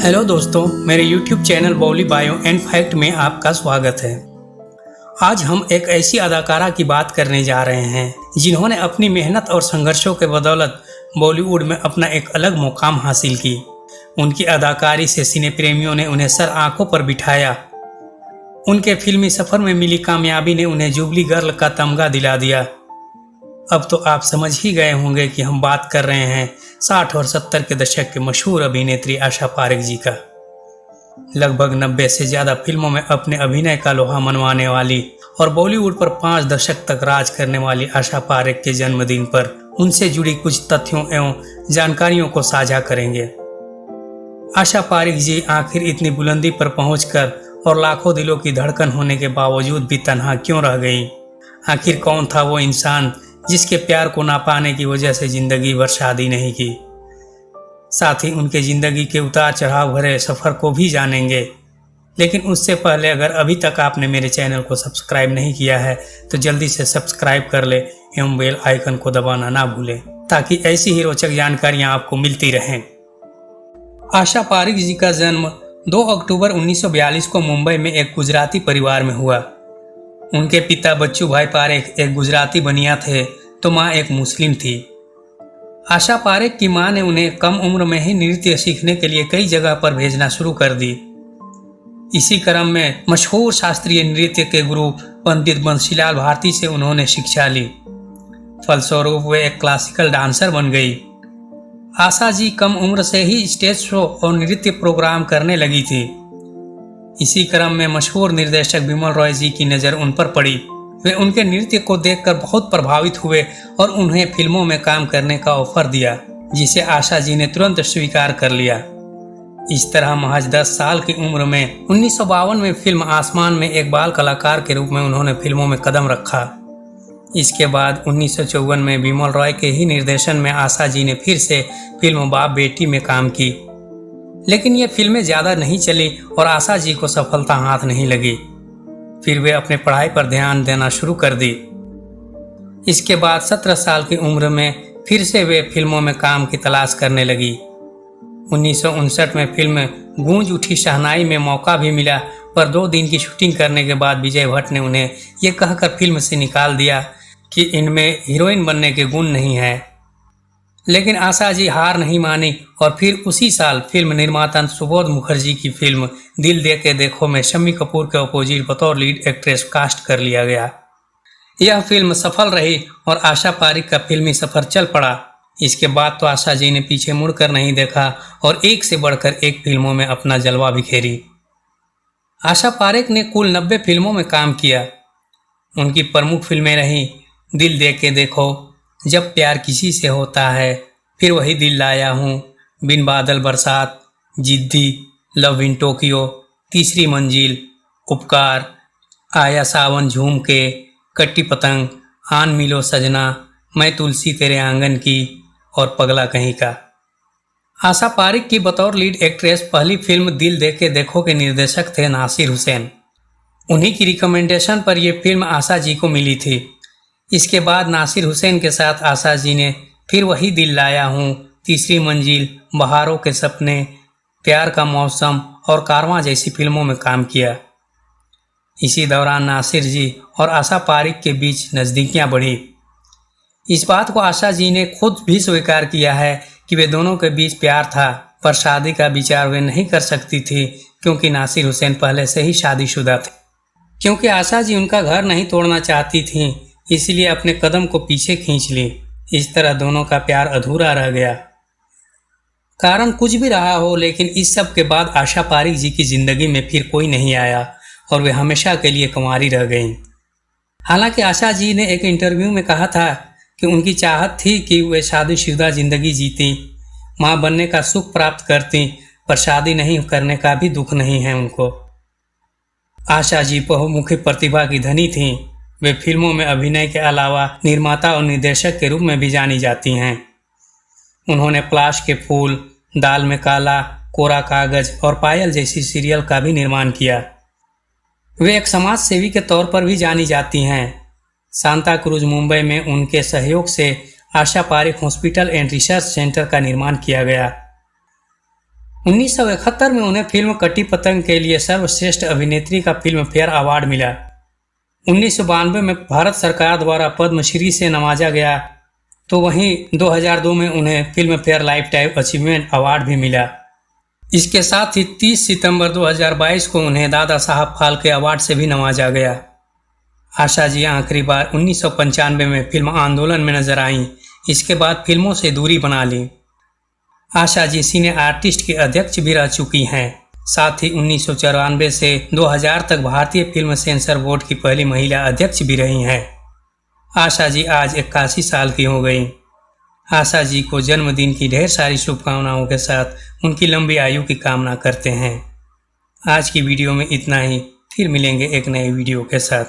Hello दोस्तों, मेरे YouTube channel Bolly Bio and Fact में आपका स्वागत है। आज हम एक ऐसी अदाकारा की बात करने जा रहे हैं जिन्होंने अपनी मेहनत और संघर्षों के बदौलत बॉलीवुड में अपना एक अलग मुकाम हासिल की। उनकी अदाकारी से सिने प्रेमियों ने उन्हें सर आंखों पर बिठाया। उनके फिल्मी सफर में मिली कामयाबी ने उन्हें जुबली गर्ल का तमगा दिला दिया। अब तो आप समझ ही गए होंगे कि हम बात कर रहे हैं 60 और 70 के दशक के मशहूर अभिनेत्री आशा पारेख जी का। लगभग 90 से ज़्यादा फिल्मों में अपने अभिनय का लोहा मनवाने वाली और बॉलीवुड पर 5 दशक तक राज करने वाली आशा पारेख के जन्मदिन पर उनसे जुड़ी कुछ तथ्यों एवं जानकारियों को साझा करेंगे। आशा पारेख जी आखिर इतनी बुलंदी पर पहुंचकर और लाखों दिलों की धड़कन होने के बावजूद भी तन्हा क्यों रह गई? आखिर कौन था वो इंसान जिसके प्यार को ना पाने की वजह से जिंदगी भर शादी नहीं की? साथ ही उनके जिंदगी के उतार चढ़ाव भरे सफ़र को भी जानेंगे। लेकिन उससे पहले अगर अभी तक आपने मेरे चैनल को सब्सक्राइब नहीं किया है तो जल्दी से सब्सक्राइब कर ले एवं बेल आइकन को दबाना ना भूलें ताकि ऐसी ही रोचक जानकारियां आपको मिलती रहें। आशा पारेख जी का जन्म 2 अक्टूबर 1942 को मुंबई में एक गुजराती परिवार में हुआ। उनके पिता बच्चू भाई पारेख एक गुजराती बनिया थे तो माँ एक मुस्लिम थी। आशा पारेख की माँ ने उन्हें कम उम्र में ही नृत्य सीखने के लिए कई जगह पर भेजना शुरू कर दी। इसी क्रम में मशहूर शास्त्रीय नृत्य के गुरु पंडित बंसीलाल भारती से उन्होंने शिक्षा ली। फलस्वरूप वे एक क्लासिकल डांसर बन गई। आशा जी कम उम्र से ही स्टेज शो और नृत्य प्रोग्राम करने लगी थी। इसी क्रम में मशहूर निर्देशक बिमल रॉय जी की नज़र उन पर पड़ी। वे उनके नृत्य को देखकर बहुत प्रभावित हुए और उन्हें फिल्मों में काम करने का ऑफर दिया, जिसे आशा जी ने तुरंत स्वीकार कर लिया। इस तरह महज 10 साल की उम्र में 1952 में फिल्म आसमान में एक बाल कलाकार के रूप में उन्होंने फिल्मों में कदम रखा। इसके बाद 1954 में बिमल रॉय के ही निर्देशन में आशा जी ने फिर से फिल्म बाप बेटी में काम की। लेकिन ये फिल्में ज़्यादा नहीं चली और आशा जी को सफलता हाथ नहीं लगी। फिर वे अपने पढ़ाई पर ध्यान देना शुरू कर दी। इसके बाद 17 साल की उम्र में फिर से वे फिल्मों में काम की तलाश करने लगी। 1959 में फिल्म गूंज उठी शहनाई में मौका भी मिला, पर 2 दिन की शूटिंग करने के बाद विजय भट्ट ने उन्हें ये कहकर फिल्म से निकाल दिया कि इनमें हीरोइन बनने के गुण नहीं है। लेकिन आशा जी हार नहीं मानी और फिर उसी साल फिल्म निर्माता सुबोध मुखर्जी की फिल्म दिल दे के देखो में शम्मी कपूर के अपोजिट बतौर लीड एक्ट्रेस कास्ट कर लिया गया। यह फिल्म सफल रही और आशा पारेख का फिल्मी सफर चल पड़ा। इसके बाद तो आशा जी ने पीछे मुड़कर नहीं देखा और एक से बढ़कर एक फिल्मों में अपना जलवा बिखेरी। आशा पारेख ने कुल 90 फिल्मों में काम किया। उनकी प्रमुख फिल्में रहीं दिल दे के देखो, जब प्यार किसी से होता है, फिर वही दिल लाया हूँ, बिन बादल बरसात, जिद्दी, लव इन टोक्यो, तीसरी मंजिल, उपकार, आया सावन झूम के, कट्टी पतंग, आन मिलो सजना, मैं तुलसी तेरे आंगन की और पगला कहीं का। आशा पारेख की बतौर लीड एक्ट्रेस पहली फिल्म दिल दे के देखो के निर्देशक थे नासिर हुसैन। उन्हीं की रिकमेंडेशन पर यह फिल्म आशा जी को मिली थी। इसके बाद नासिर हुसैन के साथ आशा जी ने फिर वही दिल लाया हूँ, तीसरी मंजिल, बहारों के सपने, प्यार का मौसम और कारवां जैसी फिल्मों में काम किया। इसी दौरान नासिर जी और आशा पारेख के बीच नज़दीकियाँ बढ़ी। इस बात को आशा जी ने खुद भी स्वीकार किया है कि वे दोनों के बीच प्यार था, पर शादी का विचार वे नहीं कर सकती थी क्योंकि नासिर हुसैन पहले से ही शादीशुदा थे। क्योंकि आशा जी उनका घर नहीं तोड़ना चाहती थीं, इसलिए अपने कदम को पीछे खींच ली। इस तरह दोनों का प्यार अधूरा रह गया। कारण कुछ भी रहा हो, लेकिन इस सब के बाद आशा पारेख जी की जिंदगी में फिर कोई नहीं आया और वे हमेशा के लिए कुंवारी रह गईं। हालांकि आशा जी ने एक इंटरव्यू में कहा था कि उनकी चाहत थी कि वे शादीशुदा जिंदगी जीती, माँ बनने का सुख प्राप्त करती, पर शादी नहीं करने का भी दुख नहीं है उनको। आशा जी बहुमुखी प्रतिभा की धनी थीं। वे फिल्मों में अभिनय के अलावा निर्माता और निर्देशक के रूप में भी जानी जाती हैं। उन्होंने प्लाश के फूल, दाल में काला, कोरा कागज और पायल जैसी सीरियल का भी निर्माण किया। वे एक समाज सेवी के तौर पर भी जानी जाती हैं। सांता क्रूज मुंबई में उनके सहयोग से Asha Parekh hospital and research centre का निर्माण किया गया। 1971 में उन्हें फिल्म कटी पतंग के लिए सर्वश्रेष्ठ अभिनेत्री का फिल्म फेयर अवार्ड मिला। 1992 में भारत सरकार द्वारा पद्मश्री से नवाजा गया, तो वहीं 2002 में उन्हें film fair life time achievement award भी मिला। इसके साथ ही 30 सितंबर 2022 को उन्हें दादा साहब फाल्के अवार्ड से भी नवाजा गया। आशा जी आखिरी बार 1995 में फिल्म आंदोलन में नजर आईं। इसके बाद फिल्मों से दूरी बना ली। आशा जी सिने आर्टिस्ट की अध्यक्ष भी रह चुकी हैं। साथ ही 1994 से 2000 तक भारतीय फिल्म सेंसर बोर्ड की पहली महिला अध्यक्ष भी रही हैं। आशा जी आज 81 साल की हो गई। आशा जी को जन्मदिन की ढेर सारी शुभकामनाओं के साथ उनकी लंबी आयु की कामना करते हैं। आज की वीडियो में इतना ही, फिर मिलेंगे एक नए वीडियो के साथ।